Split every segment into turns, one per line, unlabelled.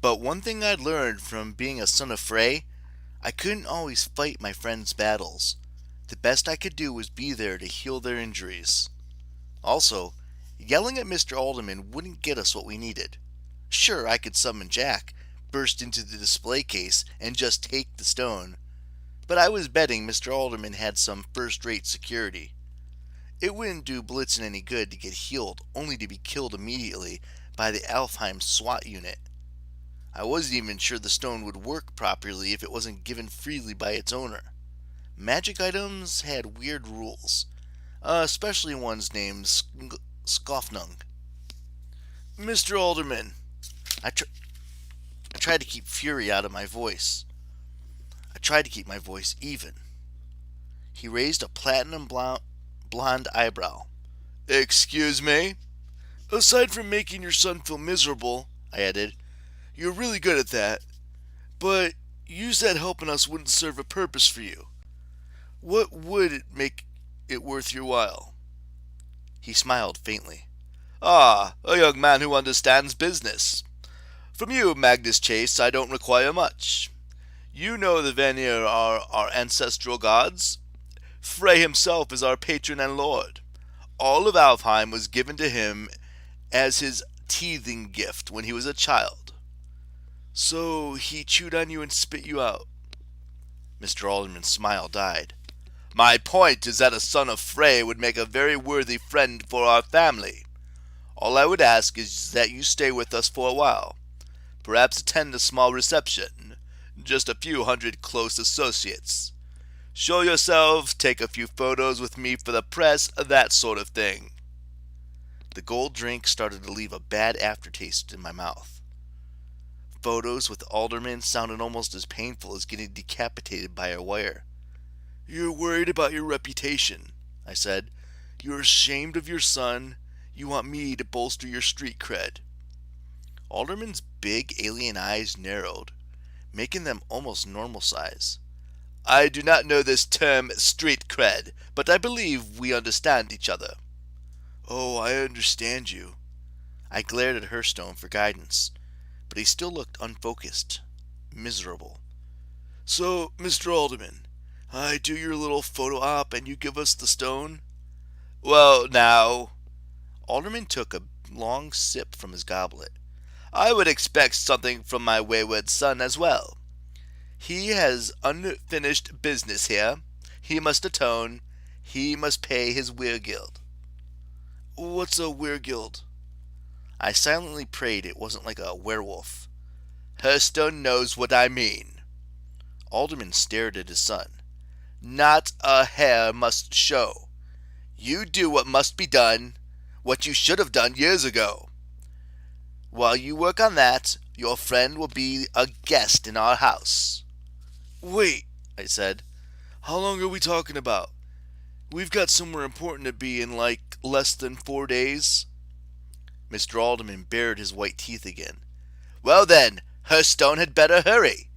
But one thing I'd learned from being a son of Frey, I couldn't always fight my friends' battles. The best I could do was be there to heal their injuries. Also, yelling at Mr. Alderman wouldn't get us what we needed. Sure, I could summon Jack, burst into the display case, and just take the stone, but I was betting Mr. Alderman had some first-rate security. It wouldn't do Blitzen any good to get healed only to be killed immediately by the Alfheim SWAT unit. I wasn't even sure the stone would work properly if it wasn't given freely by its owner. Magic items had weird rules, especially ones named Skofnung. Mr. Alderman, I, tr- I tried to keep fury out of my voice. I tried to keep my voice even. He raised a platinum blonde eyebrow. Excuse me? Aside from making your son feel miserable, I added, you're really good at that. But you said helping us wouldn't serve a purpose for you. What would it make it worth your while? He smiled faintly. Ah, a young man who understands business. From you, Magnus Chase, I don't require much. You know the Vanir are our ancestral gods. Frey himself is our patron and lord. All of Alfheim was given to him as his teething gift when he was a child. So he chewed on you and spit you out. Mr. Alderman's smile died. My point is that a son of Frey would make a very worthy friend for our family. All I would ask is that you stay with us for a while. Perhaps attend a small reception. Just a few hundred close associates. Show yourself, take a few photos with me for the press, that sort of thing. The gold drink started to leave a bad aftertaste in my mouth. Photos with Alderman sounded almost as painful as getting decapitated by a wire. You're worried about your reputation, I said. You're ashamed of your son. You want me to bolster your street cred. Alderman's big alien eyes narrowed, making them almost normal size. I do not know this term street cred, but I believe we understand each other. Oh, I understand you. I glared at Hearthstone for guidance, but he still looked unfocused, miserable. So, Mr. Alderman, I do your little photo op and you give us the stone? Well, now... Alderman took a long sip from his goblet. I would expect something from my wayward son as well. He has unfinished business here. He must atone. He must pay his weirgild. What's a weirgild? I silently prayed it wasn't like a werewolf. Hearthstone knows what I mean. Alderman stared at his son. Not a hair must show. You do what must be done, what you should have done years ago. While you work on that, your friend will be a guest in our house. Wait, I said. How long are we talking about? We've got somewhere important to be in like less than 4 days. Mr. Alderman bared his white teeth again. Well then, Hearthstone had better hurry.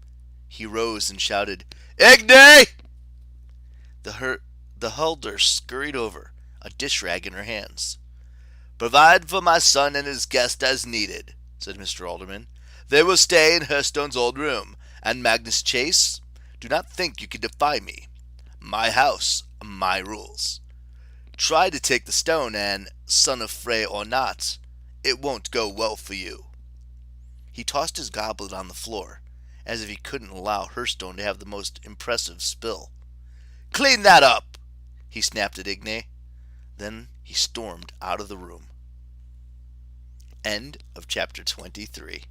He rose and shouted, Igni! The Hulder scurried over, a dish rag in her hands. Provide for my son and his guest as needed, said Mr. Alderman. They will stay in Hearthstone's old room, and Magnus Chase, do not think you can defy me. My house, my rules. Try to take the stone and, son of Frey or not, it won't go well for you. He tossed his goblet on the floor, as if he couldn't allow Hearthstone to have the most impressive spill. Clean that up, he snapped at Igni. Then he stormed out of the room. End of chapter 23.